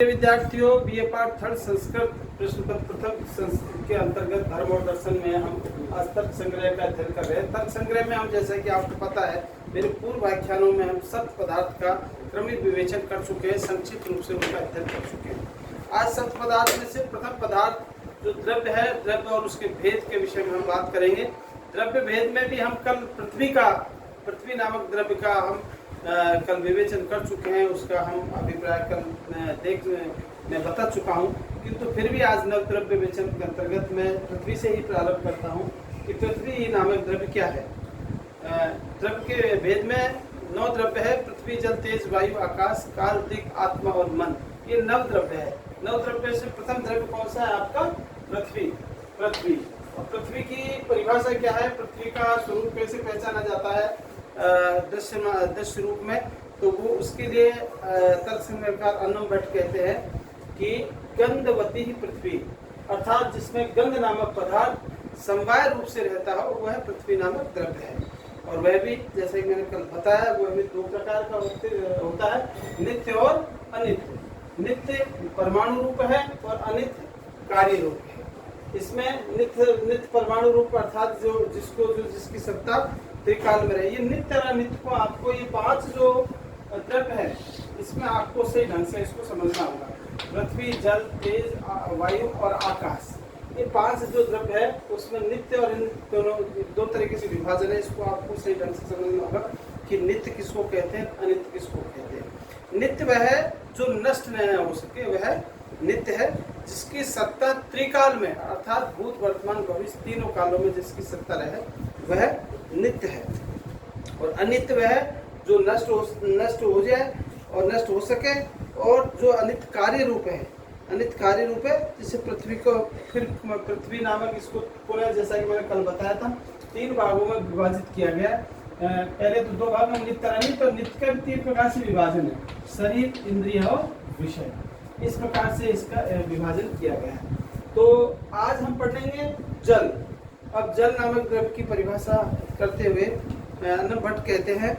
विद्यार्थियों, BA part third Sanskrit प्रश्न पत्र प्रथम संस्कृत के अंतर्गत धर्म और दर्शन में हम आज तर्क संग्रह का अध्ययन कर रहे हैं। तर्क संग्रह में हम, जैसा कि आपको पता है, मेरे पूर्व व्याख्यानों में हम सत्य पदार्थ का क्रमिक विवेचन कर चुके हैं, संक्षिप्त रूप से उनका अध्ययन कर चुके हैं। आज सत्य पदार्थ में से प्रथम पदार्थ जो द्रव्य है, द्रव्य और उसके भेद के विषय में हम बात करेंगे। द्रव्य भेद में भी हम कल पृथ्वी नामक द्रव्य का हम कल विवेचन कर चुके हैं, उसका हम अभिप्राय कल मैं बता चुका हूं, किंतु फिर भी आज नव द्रव्य विवेचन के अंतर्गत मैं पृथ्वी से ही प्रारंभ करता हूं कि पृथ्वी नामक द्रव्य क्या है। द्रव्य के भेद में 9 द्रव्य है: पृथ्वी, जल, तेज, वायु, आकाश, काल, दिक्, आत्मा और मन। ये 9 द्रव्य है। 9 द्रव्य से प्रथम द्रव्य कौन सा है आपका? पृथ्वी। और पृथ्वी की परिभाषा क्या है? पृथ्वी का स्वरूप कैसे पहचाना जाता है दृश्य रूप में? तो वो उसके लिए तर्क संग्रहकार अन्नम भट्ट कहते हैं कि गंधवती ही पृथ्वी, अर्थात जिसमें गंध नामक पदार्थ समवाय रूप से रहता हो वह पृथ्वी नामक द्रव्य है। और वह भी, जैसे कि मैंने कल बताया, वह भी 2 प्रकार का होता है, नित्य और अनित्य। नित्य परमाणु रूप है और अनित्य कार्य रूप है। इसमें नित्य परमाणु रूप अर्थात जिसकी सत्ता त्रिकाल में रहे, ये नित्य और अनित्य को आपको, ये 5 जो द्रव्य है, इसमें आपको सही ढंग से इसको समझना होगा। पृथ्वी, जल, तेज, वायु और आकाश, ये 5 जो द्रव्य है उसमें नित्य और अनित्य दोनों 2 तरीके से विभाजन है। इसको आपको सही ढंग से समझना होगा कि नित्य किसको कहते हैं, अनित्य किसको कहते हैं। नित्य वह है जो नष्ट नहीं हो सके, वह नित्य है। जिसकी सत्ता त्रिकाल में अर्थात भूत, वर्तमान, भविष्य तीनों कालों में जिसकी सत्ता रहे वह नित्य है। और अनित्य वह है जो नष्ट हो जाए और नष्ट हो सके, और जो अनित्य कार्य रूप है, अनित्य कार्य रूप है, जिसे पृथ्वी को फिर पृथ्वी नामक इसको पुनः, जैसा कि मैंने कल बताया था, 3 भागों में विभाजित किया गया है। पहले तो 2 भाग में नित्य और अनित्य, और नित्य का 3 प्रकार से विभाजन है: शरीर, इंद्रिय और विषय। इस प्रकार से इसका विभाजन किया गया है। तो आज हम पढ़ेंगे जल। अब जल नामक द्रव्य की परिभाषा करते हुए अन्नम भट्ट कहते हैं,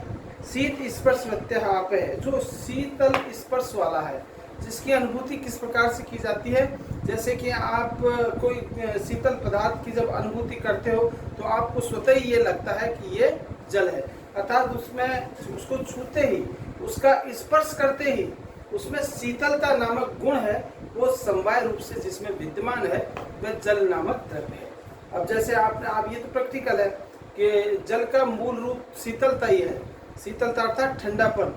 शीत स्पर्श व्यत्यय आप है, जो शीतल स्पर्श वाला है, जिसकी अनुभूति किस प्रकार से की जाती है? जैसे कि आप कोई शीतल पदार्थ की जब अनुभूति करते हो तो आपको स्वतः ही ये लगता है कि ये जल है, अर्थात उसमें उसको छूते ही, उसका स्पर्श करते ही उसमें शीतलता नामक गुण है, वो समवाय रूप से जिसमें विद्यमान है, वह जल नामक द्रव्य है। अब जैसे आप ये तो प्रैक्टिकल है कि जल का मूल रूप शीतलता ही है। शीतलता अर्थात ठंडापन।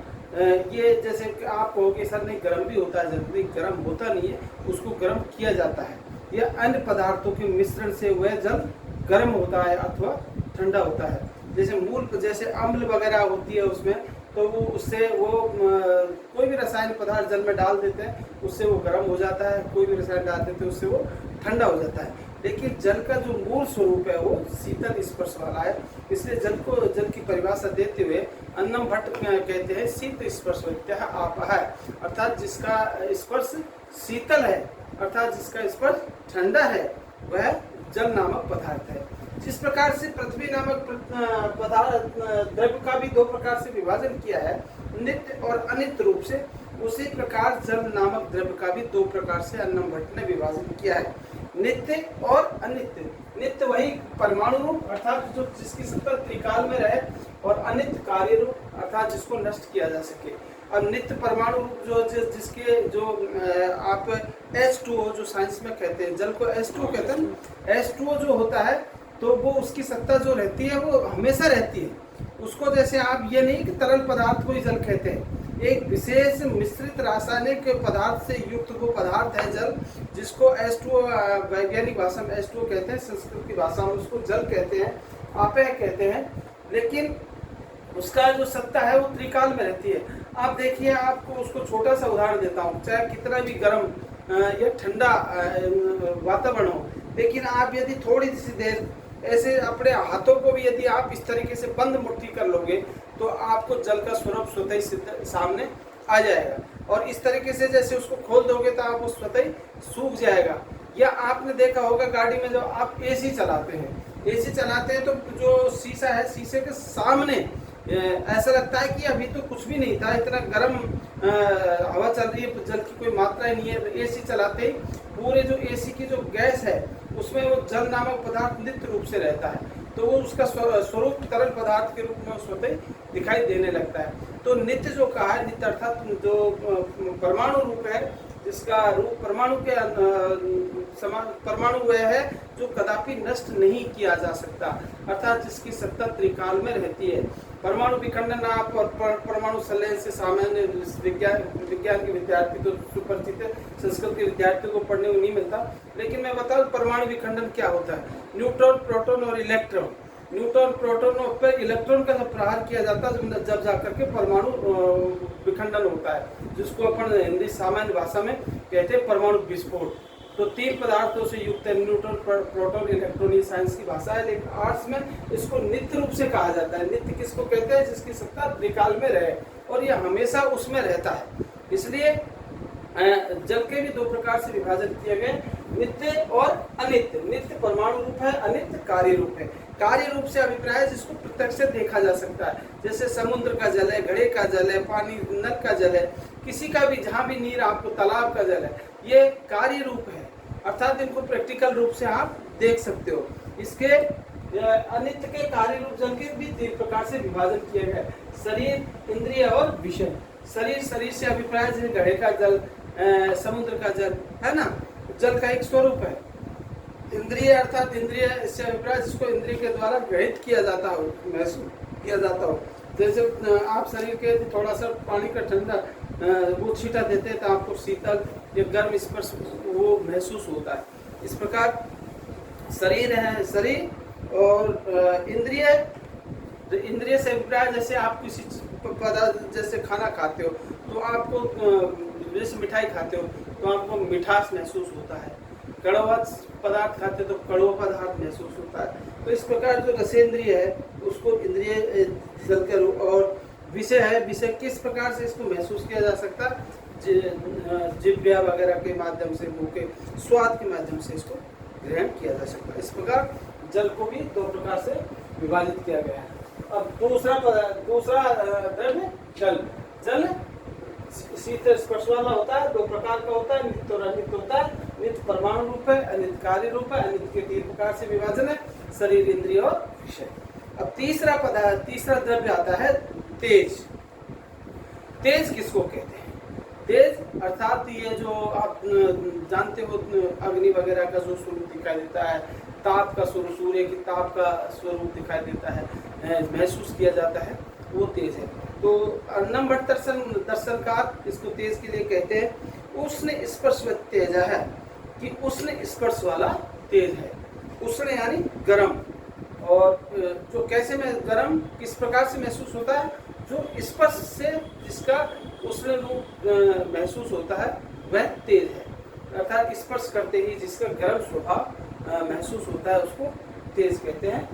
ये जैसे कि आप कहोगे सर नहीं, गर्म भी होता है, जल्दी गर्म होता नहीं है, उसको गर्म किया जाता है। यह अन्य पदार्थों के मिश्रण से वह जल गर्म होता है अथवा ठंडा होता है। जैसे अम्ल वगैरह होती है उसमें, तो वो उससे कोई भी रासायनिक पदार्थ जल में डाल देते हैं, उससे वो गर्म हो जाता है। कोई भी रसायन डाल देते हैं, उससे वो ठंडा हो जाता है। लेकिन जल का जो मूल स्वरूप है वो शीतल स्पर्श वाला है। इसलिए जल की परिभाषा देते हुए अन्नम भट्ट कहते हैं, शीत स्पर्श व्यत्यय आप है, अर्थात जिसका स्पर्श शीतल है, अर्थात जिसका स्पर्श ठंडा है, वह जल नामक पदार्थ है। जिस प्रकार से पृथ्वी नामक पदार्थ द्रव्य का भी 2 प्रकार से विभाजन किया है, नित्य और अनित्य रूप से, उसी प्रकार जल नामक द्रव्य का भी 2 प्रकार से अन्नम भट्ट ने विभाजन किया है: नित्य और अनित्य। नित्य वही परमाणु रूप अर्थात जो जिसकी सत्ता त्रिकाल में रहे, और अनित्य कार्य रूप अर्थात जिसको नष्ट किया जा सके। अब नित्य परमाणु रूप जिसके आप H2O जो साइंस में कहते हैं, जल को H2O कहते हैं। H2O जो होता है तो वो उसकी सत्ता जो रहती है वो हमेशा रहती है। उसको जैसे आप ये नहीं कि तरल पदार्थ को ही जल कहते हैं, एक विशेष मिश्रित रासायनिक पदार्थ से युक्त वो पदार्थ है जल, जिसको H2O वैज्ञानिक भाषा में H2O कहते हैं, संस्कृत की भाषा में उसको जल कहते हैं, आपे कहते हैं। लेकिन उसका जो सत्ता है वो त्रिकाल में रहती है। आप देखिए, आपको उसको छोटा सा उदाहरण देता हूँ, चाहे कितना भी गर्म या ठंडा वातावरण हो, लेकिन आप यदि थोड़ी सी देर ऐसे अपने हाथों को भी यदि आप इस तरीके से बंद मुट्ठी कर लोगे तो आपको जल का स्वरूप स्वतः ही सामने आ जाएगा। और इस तरीके से जैसे उसको खोल दोगे तो आप वो स्वतः ही सूख जाएगा। या आपने देखा होगा गाड़ी में जब आप एसी चलाते हैं तो जो शीशा है, शीशे के सामने ऐसा लगता है कि अभी तो कुछ भी नहीं था, इतना गर्म हवा चल रही है, जल की कोई मात्रा ही नहीं है। एसी चलाते ही पूरे जो एसी की जो गैस है उसमें वो जल नामक पदार्थ नित्य रूप से रहता है, तो वो उसका स्वरूप तरल पदार्थ के रूप में स्वतः दिखाई देने लगता है। तो नित्य जो कहा है, नित्य अर्थात जो परमाणु रूप है, जिसका रूप परमाणु के समान, परमाणु वह है जो कदापि नष्ट नहीं किया जा सकता, अर्थात जिसकी सत्ता त्रिकाल में रहती है। परमाणु विखंडन आप और परमाणु संलयन से सामान्य विज्ञान के विद्यार्थी तो सुपरिचित है, संस्कृत के विद्यार्थियों को पढ़ने को नहीं मिलता, लेकिन मैं बताऊं परमाणु विखंडन क्या होता है। न्यूट्रॉन, प्रोटॉन और इलेक्ट्रॉन, न्यूट्रॉन प्रोटॉन पर इलेक्ट्रॉन का जब प्रहार किया जाता है जब जाकर के परमाणु विखंडन होता है, जिसको अपन हिंदी सामान्य भाषा में कहते हैं परमाणु विस्फोट। तो 3 पदार्थों से युक्त है, न्यूट्रॉन, प्रोटॉन, इलेक्ट्रॉन। ये साइंस की भाषा है, लेकिन आर्ट्स में इसको नित्य रूप से कहा जाता है। नित्य किसको कहते हैं? जिसकी सत्ता त्रिकाल में रहे और यह हमेशा उसमें रहता है। इसलिए जल के भी 2 प्रकार से विभाजन किए गए, नित्य और अनित्य। नित्य परमाणु रूप है, अनित्य कार्य रूप है। कार्य रूप से अभिप्राय है जिसको प्रत्यक्ष से देखा जा सकता है, जैसे समुद्र का जल है, घड़े का जल है, पानी नल का जल है, किसी का भी जहाँ भी नीर आपको तालाब का जल है, ये कार्य रूप है, अर्थात इनको प्रैक्टिकल रूप से आप देख सकते हो। इसके अनित्य के कार्य रूप जल के भी 3 प्रकार से विभाजन किए गए, शरीर, इंद्रिय और विषय। शरीर, शरीर से अभिप्राय जैसे घड़े का जल, समुद्र का जल है ना, जल का एक स्वरूप है। इंद्रिय अर्थात इंद्रिय, इससे अभिप्राय जिसको इंद्रिय के द्वारा ग्रहित किया जाता हो, महसूस किया जाता हो। जैसे आप शरीर के थोड़ा सा पानी का ठंडा वो छींटा देते हैं तो आपको शीतल या गर्म स्पर्श वो महसूस होता है। इस प्रकार शरीर है, शरीर और इंद्रिय। तो इंद्रिय से अभिप्राय जैसे आप किसी पदार्थ, जैसे खाना खाते हो तो आपको, जैसे मिठाई खाते हो तो आपको मिठास महसूस होता है, कड़वा पदार्थ खाते तो कड़वा पदार्थ महसूस होता है। तो इस प्रकार जो रसेंद्रिय है उसको इंद्रिय जल के रूप, और विषय है, विषय किस प्रकार से इसको महसूस किया जा सकता है? जिह्वा वगैरह के माध्यम से, मुंह के स्वाद के माध्यम से इसको ग्रहण किया जा सकता है। इस प्रकार जल को भी 2 प्रकार से विभाजित किया गया है। अब दूसरा द्रव्य जल। जल शीतल स्पर्श वाला होता है, 2 प्रकार का होता है, नित्य और अनित्य होता है। नित्य परमाणु रूप है, अनित्य कार्य रूप है। अनित्य के 3 प्रकार से विभाजन है, शरीर, इंद्रिय और विषय। अब तीसरा द्रव्य आता है तेज। तेज किसको कहते हैं? तेज अर्थात ये जो आप जानते हो अग्नि वगैरह का जो स्वरूप दिखाई देता है, ताप का स्वरूप, सूर्य की ताप का स्वरूप दिखाई देता है, महसूस किया जाता है, वो तेज है। तो अर्णम भट्ट दर्शनकार इसको तेज के लिए कहते हैं। उष्ण स्पर्श तेज है कि उष्ण स्पर्श वाला तेज है। उष्ण यानी गर्म, और जो कैसे में गर्म किस प्रकार से महसूस होता है? जो स्पर्श से जिसका उष्ण रूप महसूस होता है वह तेज है, अर्थात स्पर्श करते ही जिसका गर्म स्वभाव महसूस होता है उसको तेज कहते हैं।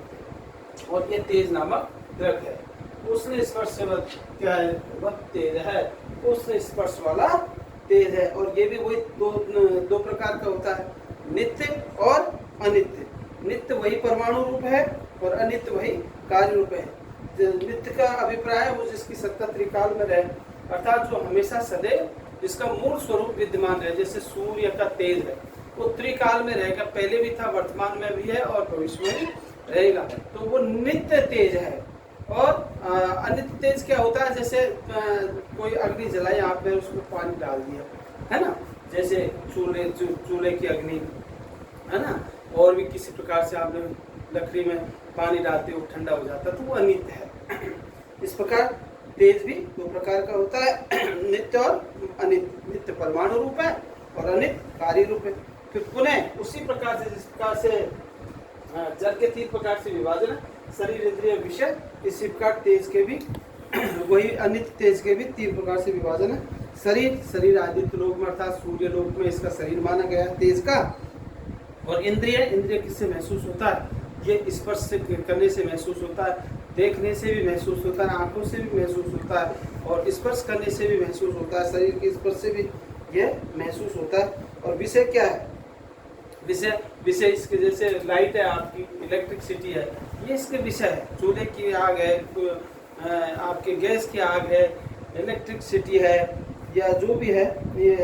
और ये तेज नामक द्रव्य है। उष्ण स्पर्श से वह क्या है? वह तेज है, उष्ण स्पर्श वाला तेज है। और ये भी वही दो प्रकार का होता है, नित्य और अनित्य। नित्य वही परमाणु रूप है और अनित्य वही कार्य रूप है। नित्य का अभिप्राय है वो जिसकी सत्ता त्रिकाल में रहे, अर्थात जो हमेशा सदैव जिसका मूल स्वरूप विद्यमान रहे। जैसे सूर्य का तेज है, वो त्रिकाल में रहेगा, पहले भी था, वर्तमान में भी है और भविष्य में भी रहेगा, तो वो नित्य तेज है। और अनित्य तेज क्या होता है? जैसे कोई अग्नि जलाई आपने, उसमें पानी डाल दिया है ना, जैसे चूल्हे की अग्नि है ना, और भी किसी प्रकार से आपने लकड़ी में पानी डालते हो ठंडा हो जाता है, तो वो अनित्य है। इस प्रकार तेज भी 2 प्रकार का होता है, नित्य और अनित्य। नित्य परमाणु रूप है और अनित्य कार्य रूप है। फिर पुनः उसी प्रकार से जिस प्रकार से जल के 3 प्रकार से विभाजन है, शरीर, इंद्रिय, विषय, इसी प्रकार तेज के भी वही अनित्य तेज के भी 3 प्रकार से विभाजन है। शरीर आदित्य लोक में अर्थात सूर्य लोक में इसका शरीर माना गया है तेज का। और इंद्रिय किससे महसूस होता है? ये स्पर्श से करने से महसूस होता है, देखने से भी महसूस होता है, आंखों से भी महसूस होता है, और स्पर्श करने से भी महसूस होता है, शरीर के स्पर्श से भी यह महसूस होता है। और विषय क्या है? विषय इसके जैसे लाइट है आपकी, इलेक्ट्रिसिटी है, ये इसके विषय है। चूल्हे की आग है, आपके गैस की आग है, इलेक्ट्रिसिटी है, या जो भी है ये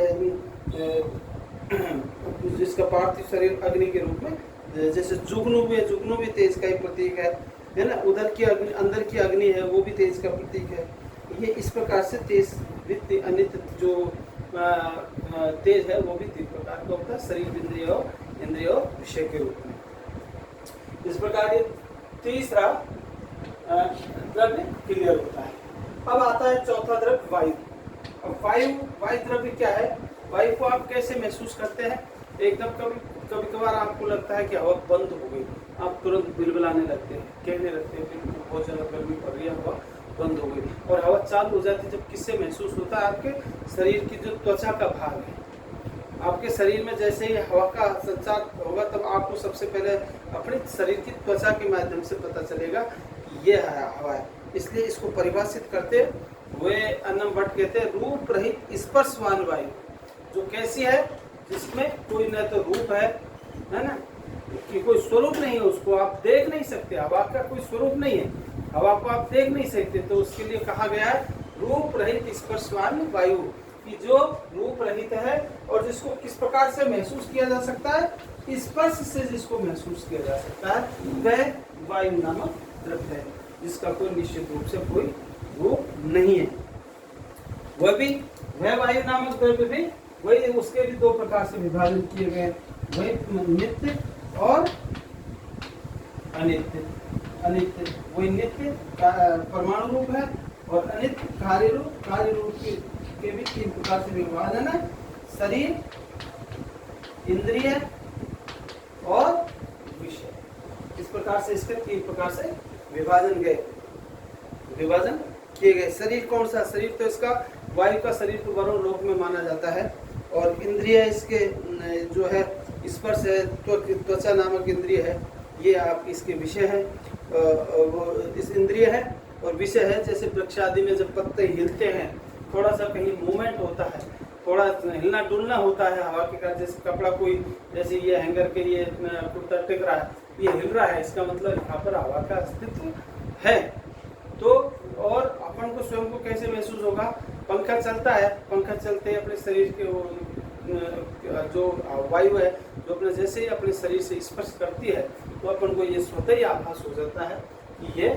जिसका पार्थिव शरीर अग्नि के रूप में, जैसे जुगनू भी तेज का ही प्रतीक है ना। उधर की अग्नि, अंदर की अग्नि है, वो भी तेज का प्रतीक है। ये इस प्रकार से तेज वित्त अनित जो तेज है वो भी तीन प्रकार का होता है, शरीर, इंद्रिय और विषय के रूप में। इस प्रकार ये तीसरा द्रव्य क्लियर होता है। अब आता है चौथा द्रव्य वायु। अब वायु द्रव्य क्या है? वायु को आप कैसे महसूस करते हैं? एकदम कभी कभार आपको लगता है कि हवा बंद हो गई, आप तुरंत बिलबिलाने लगते हैं, कहने लगते हैं कि बहुत ज्यादा गर्मी पड़ रही है, हवा बंद हो गई, और हवा चालू हो जाती है। जब किससे महसूस होता है? आपके शरीर की जो त्वचा का भाग है, आपके शरीर में जैसे ही हवा का संचार होगा तब आपको सबसे पहले अपने शरीर की त्वचा के माध्यम से पता चलेगा कि ये हवा है। इसलिए इसको परिभाषित करते हुए अन्नम भट्ट कहते हैं रूप रहित स्पर्शवान वायु, जो कैसी है? जिसमें कोई न तो रूप है ना, कि कोई स्वरूप नहीं है, उसको आप देख नहीं सकते। हवा का कोई स्वरूप नहीं है, हवा को आप देख नहीं सकते, तो उसके लिए कहा गया है रूप रहित स्पर्शवान वायु, कि जो रूप रहित है और जिसको किस प्रकार से महसूस किया जा सकता है? स्पर्श से जिसको महसूस किया जा सकता है, वह वायु नामक द्रव्य है, जिसका कोई निश्चित रूप से कोई रूप नहीं है। वह वायु नामक द्रव्य भी वही, उसके भी दो प्रकार से विभाजन किए गए, वही नित्य और अनित्य। वही नित्य परमाणु रूप है और अनित्य कार्य रूप के भी तीन प्रकार से विभाजन है, शरीर, इंद्रिय और विषय। इस प्रकार से इसके तीन प्रकार से विभाजन किए गए। शरीर कौन सा? शरीर तो इसका वायु का शरीर तो वरुण लोक में माना जाता है, और इंद्रिय इसके जो है स्पर्श है, त्वचा नामक इंद्रिय है, ये आप इसके विषय है, वो इस इंद्रिय है। और विषय है जैसे वृक्ष आदि में जब पत्ते हिलते हैं, थोड़ा सा कहीं मूवमेंट होता है, थोड़ा हिलना डुलना होता है हवा के कारण, जैसे कपड़ा कोई, जैसे ये हैंगर के ये कुर्ता टिक रहा है, ये हिल रहा है, इसका मतलब यहाँ पर हवा का अस्तित्व है। तो और अपन को स्वयं को कैसे महसूस होगा? पंखा चलता है, पंखा चलते ही अपने शरीर के वो जो वायु है, जो अपने जैसे ही अपने शरीर से स्पर्श करती है, तो अपन को ये स्वतः ही आभास हो जाता है कि ये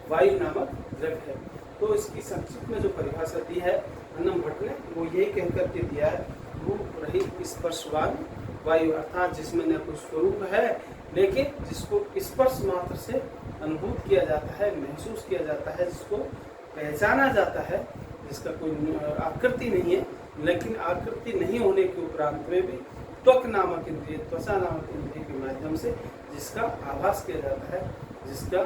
वायु नामक द्रव्य है। तो इसकी संक्षिप्त में जो परिभाषा दी है अन्नम भट्ट ने, वो यही कहकर के दिया है रूप रहित स्पर्शवान वायु, अर्थात जिसमें न कोई स्वरूप है, लेकिन जिसको स्पर्श मात्र से अनुभूत किया जाता है, महसूस किया जाता है, जिसको पहचाना जाता है, जिसका कोई आकृति नहीं है, लेकिन आकृति नहीं होने के उपरांत में भी त्वक नामक इंद्रिय, त्वचा नामक इंद्रिय के माध्यम से जिसका आभास किया जाता है, जिसका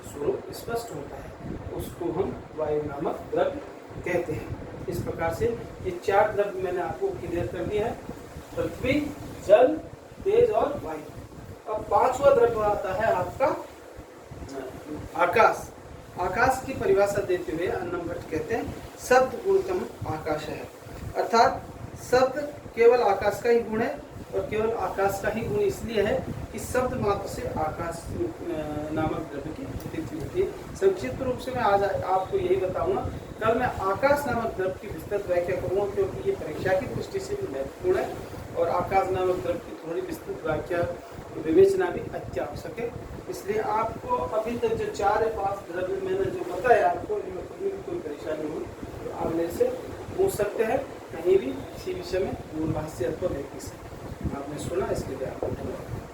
स्वरूप स्पष्ट होता है, उसको हम वायु नामक द्रव्य कहते हैं। इस प्रकार से ये चार द्रव्य मैंने आपको क्लियर कर दिया है, पृथ्वी, जल, तेज और वायु। अब पांचवा द्रव्य आता है आपका आकाश। आकाश की परिभाषा देते हुए अन्नम भट्ट कहते हैं शब्द गुणतम आकाश है, अर्थात शब्द केवल आकाश का ही गुण है, और केवल आकाश का ही गुण इसलिए है कि शब्द मात्र से आकाश नामक द्रव्य की प्रतीति होती है। संक्षिप्त रूप से मैं आज आपको यही बताऊंगा। कल मैं आकाश नामक द्रव्य की विस्तृत व्याख्या करूंगा, क्योंकि ये परीक्षा की दृष्टि से भी महत्वपूर्ण है, और आकाश नामक द्रव्य की थोड़ी विस्तृत व्याख्या विवेचना भी अत्यावश्यक है। इसलिए आपको अभी तक जो 4 या 5 द्रव्य मैंने जो बताया आपको, इनमें कभी भी कोई परेशानी हो तो आप मेरे से पूछ सकते हैं कहीं भी किसी विषय में, मूल भाष्य अथवा व्यक्ति से। आपने सुना, इसके लिए आपको धन्यवाद।